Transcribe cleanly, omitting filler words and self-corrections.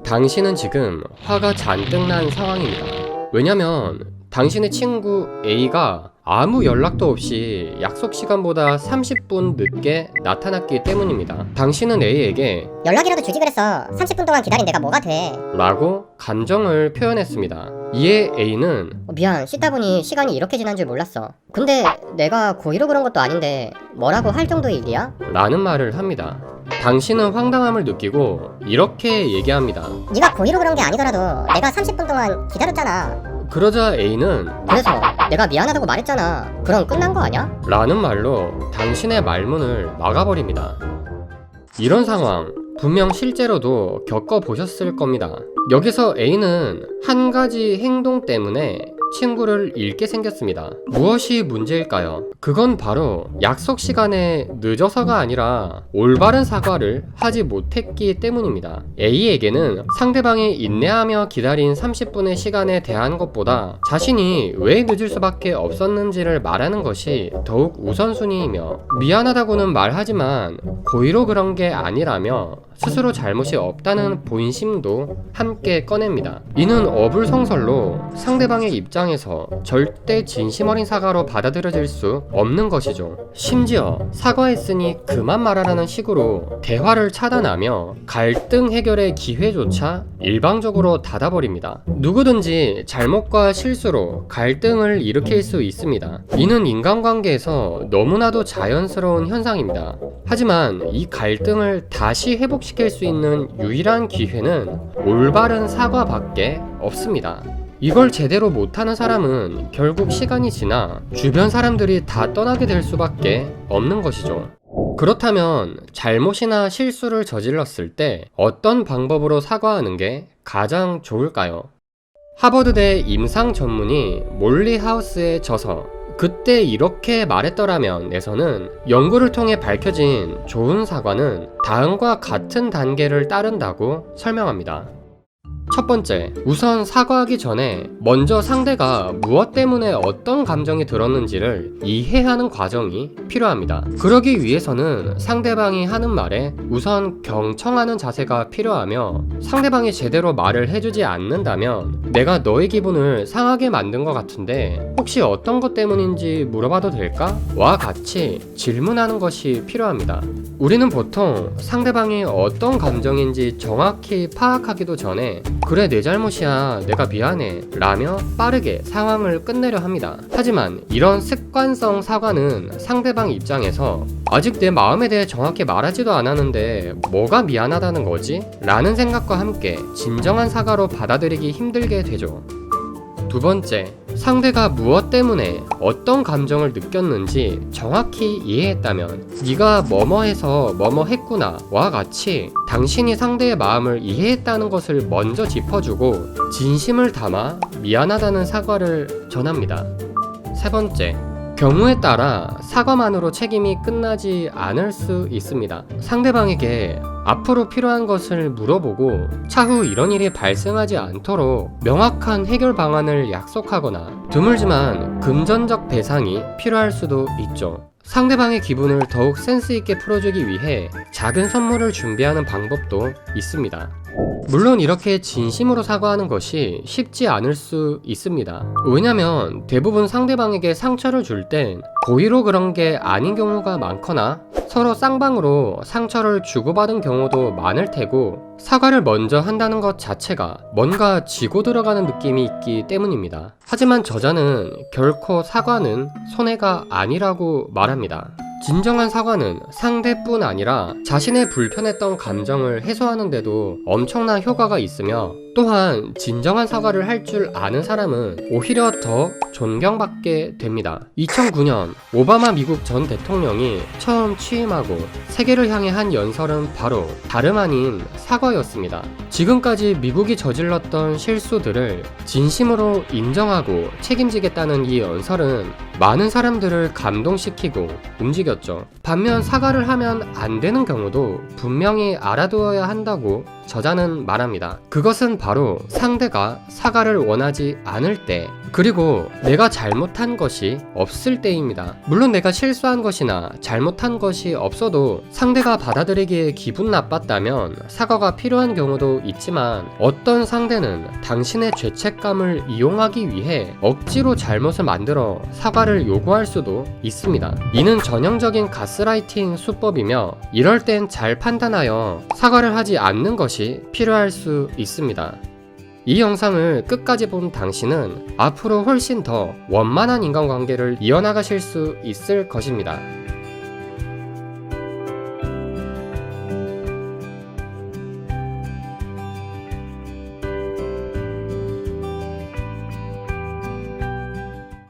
당신은 지금 화가 잔뜩 난 상황입니다. 왜냐면 당신의 친구 A가 아무 연락도 없이 약속 시간보다 30분 늦게 나타났기 때문입니다. 당신은 A에게 연락이라도 주지 그랬어. 30분 동안 기다린 내가 뭐가 돼. 라고 감정을 표현했습니다. 이에 A는 미안, 씻다 보니 시간이 이렇게 지난 줄 몰랐어. 근데 내가 고의로 그런 것도 아닌데 뭐라고 할 정도의 일이야? 라는 말을 합니다. 당신은 황당함을 느끼고 이렇게 얘기합니다. 네가 고의로 그런 게 아니더라도 내가 30분 동안 기다렸잖아. 그러자 A는 그래서 내가 미안하다고 말했잖아. 그럼 끝난 거 아니야? 라는 말로 당신의 말문을 막아버립니다. 이런 상황 분명 실제로도 겪어보셨을 겁니다. 여기서 A는 한 가지 행동 때문에 친구를 잃게 생겼습니다. 무엇이 문제일까요? 그건 바로 약속 시간에 늦어서가 아니라 올바른 사과를 하지 못했기 때문입니다. A에게는 상대방이 인내하며 기다린 30분의 시간에 대한 것보다 자신이 왜 늦을 수밖에 없었는지를 말하는 것이 더욱 우선순위이며, 미안하다고는 말하지만 고의로 그런 게 아니라며 스스로 잘못이 없다는 본심도 함께 꺼냅니다. 이는 어불성설로 상대방의 입장에서 절대 진심 어린 사과로 받아들여질 수 없는 것이죠. 심지어 사과했으니 그만 말하라는 식으로 대화를 차단하며 갈등 해결의 기회조차 일방적으로 닫아버립니다. 누구든지 잘못과 실수로 갈등을 일으킬 수 있습니다. 이는 인간관계에서 너무나도 자연스러운 현상입니다. 하지만 이 갈등을 다시 회복시킬 수 있는 유일한 기회는 올바른 사과밖에 없습니다. 이걸 제대로 못하는 사람은 결국 시간이 지나 주변 사람들이 다 떠나게 될 수밖에 없는 것이죠. 그렇다면 잘못이나 실수를 저질렀을 때 어떤 방법으로 사과하는 게 가장 좋을까요? 하버드대 임상 전문의 몰리 하우스의 저서 그때 이렇게 말했더라면 에서는 연구를 통해 밝혀진 좋은 사과는 다음과 같은 단계를 따른다고 설명합니다. 첫 번째, 우선 사과하기 전에 먼저 상대가 무엇 때문에 어떤 감정이 들었는지를 이해하는 과정이 필요합니다. 그러기 위해서는 상대방이 하는 말에 우선 경청하는 자세가 필요하며, 상대방이 제대로 말을 해주지 않는다면 내가 너의 기분을 상하게 만든 것 같은데 혹시 어떤 것 때문인지 물어봐도 될까? 와 같이 질문하는 것이 필요합니다. 우리는 보통 상대방이 어떤 감정인지 정확히 파악하기도 전에 그래 내 잘못이야 내가 미안해 라며 빠르게 상황을 끝내려 합니다. 하지만 이런 습관성 사과는 상대방 입장에서 아직 내 마음에 대해 정확히 말하지도 않았는데 뭐가 미안하다는 거지? 라는 생각과 함께 진정한 사과로 받아들이기 힘들게 되죠. 두 번째, 상대가 무엇 때문에 어떤 감정을 느꼈는지 정확히 이해했다면 네가 뭐뭐해서 뭐뭐했구나 와 같이 당신이 상대의 마음을 이해했다는 것을 먼저 짚어주고 진심을 담아 미안하다는 사과를 전합니다. 세 번째, 경우에 따라 사과만으로 책임이 끝나지 않을 수 있습니다. 상대방에게 앞으로 필요한 것을 물어보고 차후 이런 일이 발생하지 않도록 명확한 해결 방안을 약속하거나, 드물지만 금전적 배상이 필요할 수도 있죠. 상대방의 기분을 더욱 센스있게 풀어주기 위해 작은 선물을 준비하는 방법도 있습니다. 물론 이렇게 진심으로 사과하는 것이 쉽지 않을 수 있습니다. 왜냐면 대부분 상대방에게 상처를 줄 땐 고의로 그런 게 아닌 경우가 많거나 서로 쌍방으로 상처를 주고받은 경우도 많을 테고, 사과를 먼저 한다는 것 자체가 뭔가 지고 들어가는 느낌이 있기 때문입니다. 하지만 저자는 결코 사과는 손해가 아니라고 말합니다. 진정한 사과는 상대뿐 아니라 자신의 불편했던 감정을 해소하는 데도 엄청난 효과가 있으며, 또한 진정한 사과를 할 줄 아는 사람은 오히려 더 존경받게 됩니다. 2009년 오바마 미국 전 대통령이 처음 취임하고 세계를 향해 한 연설은 바로 다름 아닌 사과였습니다. 지금까지 미국이 저질렀던 실수들을 진심으로 인정하고 책임지겠다는 이 연설은 많은 사람들을 감동시키고 움직였죠. 반면 사과를 하면 안 되는 경우도 분명히 알아두어야 한다고 저자는 말합니다. 그것은 바로 상대가 사과를 원하지 않을 때, 그리고 내가 잘못한 것이 없을 때입니다. 물론 내가 실수한 것이나 잘못한 것이 없어도 상대가 받아들이기에 기분 나빴다면 사과가 필요한 경우도 있지만, 어떤 상대는 당신의 죄책감을 이용하기 위해 억지로 잘못을 만들어 사과를 요구할 수도 있습니다. 이는 전형적인 가스라이팅 수법이며, 이럴 땐 잘 판단하여 사과를 하지 않는 것이 필요할 수 있습니다. 이 영상을 끝까지 본 당신은 앞으로 훨씬 더 원만한 인간관계를 이어나가실 수 있을 것입니다.